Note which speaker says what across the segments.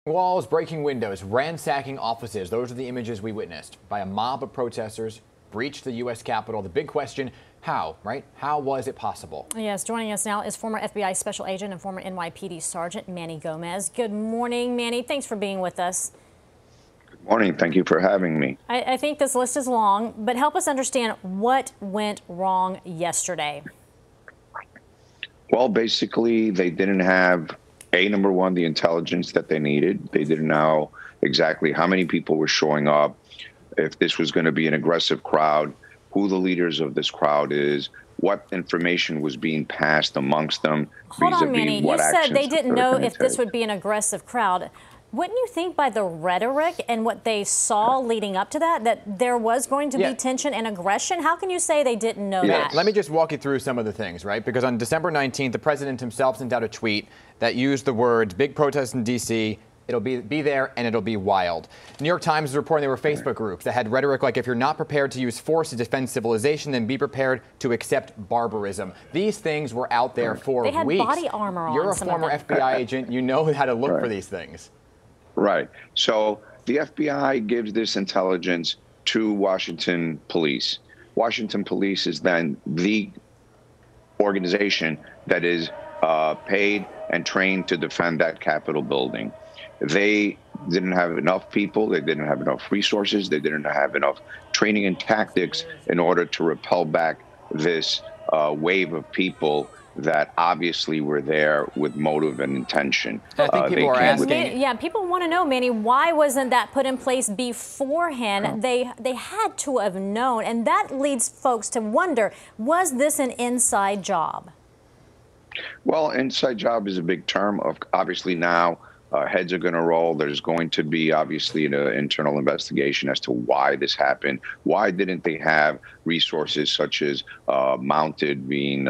Speaker 1: Walls, breaking windows, ransacking offices. Those are the images we witnessed by a mob of protesters breached the U.S. Capitol. The big question, how, right? How was it possible?
Speaker 2: Yes, joining us now is former FBI Special Agent and former NYPD Sergeant Manny Gomez. Good morning, Manny. Thanks for being with us.
Speaker 3: Good morning. Thank you for having me.
Speaker 2: I think this list is long, but help us understand what went wrong yesterday.
Speaker 3: Well, basically, they didn't have number one, the intelligence that they needed. They didn't know exactly how many people were showing up, if this was going to be an aggressive crowd, who the leaders of this crowd is, what information was being passed amongst them.
Speaker 2: Hold on, Manny. You said they didn't know if this would be an aggressive crowd. Wouldn't you think by the rhetoric and what they saw leading up to that there was going to be tension and aggression? How can you say they didn't know that?
Speaker 1: Let me just walk you through some of the things, right? Because on December 19th, the president himself sent out a tweet that used the words, big protest in D.C., it'll be there and it'll be wild. New York Times is reporting there were Facebook groups that had rhetoric like, if you're not prepared to use force to defend civilization, then be prepared to accept barbarism. These things were out there for weeks.
Speaker 2: They had body armor on.
Speaker 1: You're a former FBI agent. You know how to look for these things.
Speaker 3: Right. So the FBI gives this intelligence to Washington police. Washington police is then the organization that is paid and trained to defend that Capitol building. They didn't have enough people. They didn't have enough resources. They didn't have enough training and tactics in order to repel back this wave of people that obviously were there with motive and intention.
Speaker 1: I think people are asking.
Speaker 2: Yeah, people want to know, Manny, why wasn't that put in place beforehand? They had to have known, and that leads folks to wonder, was this an inside job?
Speaker 3: Well, inside job is a big term. Obviously now heads are going to roll. There's going to be obviously an internal investigation as to why this happened. Why didn't they have resources such as mounted being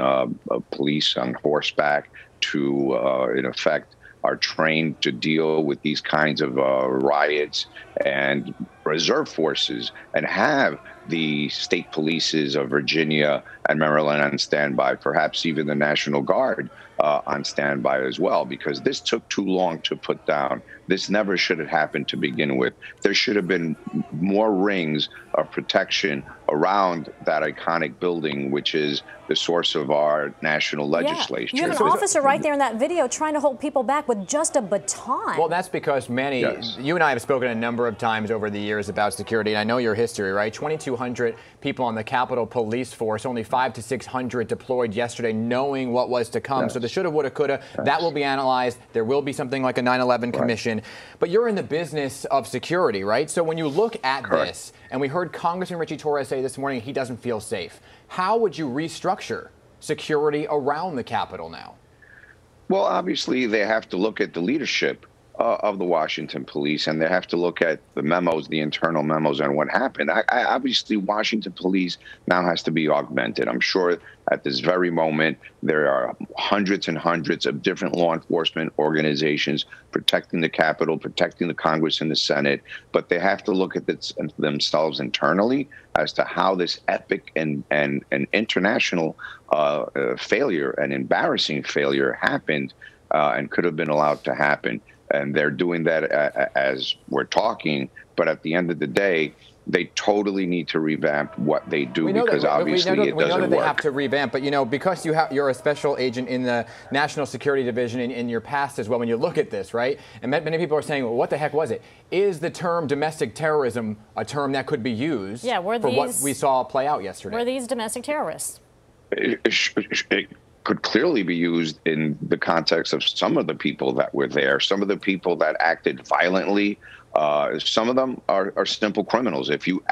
Speaker 3: police on horseback to, in effect, are trained to deal with these kinds of riots, and reserve forces, and have the state polices of Virginia and Maryland on standby, perhaps even the National Guard on standby as well, because this took too long to put down. This never should have happened to begin with. There should have been more rings of protection around that iconic building, which is the source of our national legislature.
Speaker 2: You have an officer right there in that video trying to hold people back with just a baton.
Speaker 1: Well, that's because, Manny, you and I have spoken a number of times over the years about security, and I know your history, right? 2,200 people on the Capitol Police Force, only 500 to 600 deployed yesterday, knowing what was to come. So the shoulda, woulda, coulda, that will be analyzed. There will be something like a 9/11 commission. But you're in the business of security, right? So when you look at this, and we heard Congressman Richie Torres say this morning he doesn't feel safe, how would you restructure security around the Capitol now?
Speaker 3: Well, obviously, they have to look at the leadership of the Washington police, and they have to look at the memos, the internal memos, and what happened. Obviously, Washington police now has to be augmented. I'm sure at this very moment, there are hundreds and hundreds of different law enforcement organizations protecting the Capitol, protecting the Congress and the Senate, but they have to look at themselves internally as to how this epic and international failure, an embarrassing failure, happened and could have been allowed to happen. And they're doing that as we're talking. But at the end of the day, they totally need to revamp what they do, because obviously it doesn't work.
Speaker 1: We know that they have to revamp, but, you know, because you're a special agent in the National Security Division in your past as well, when you look at this, right, and many people are saying, well, what the heck was it? Is the term domestic terrorism a term that could be used for what we saw play out yesterday?
Speaker 2: Were these domestic terrorists?
Speaker 3: It could clearly be used in the context of some of the people that were there, some of the people that acted violently. Some of them are simple criminals. If you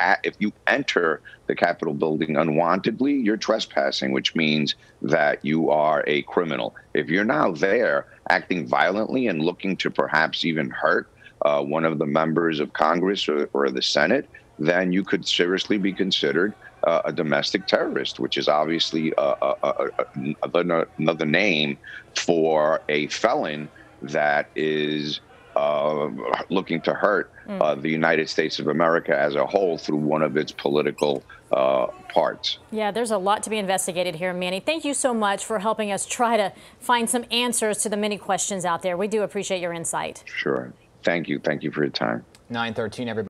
Speaker 3: enter the Capitol building unwantedly, you're trespassing, which means that you are a criminal. If you're now there acting violently and looking to perhaps even hurt one of the members of Congress or the Senate, then you could seriously be considered a domestic terrorist, which is obviously another name for a felon that is looking to hurt the United States of America as a whole through one of its political parts.
Speaker 2: Yeah, there's a lot to be investigated here, Manny. Thank you so much for helping us try to find some answers to the many questions out there. We do appreciate your insight.
Speaker 3: Sure. Thank you. Thank you for your time.
Speaker 1: 9:13, everybody.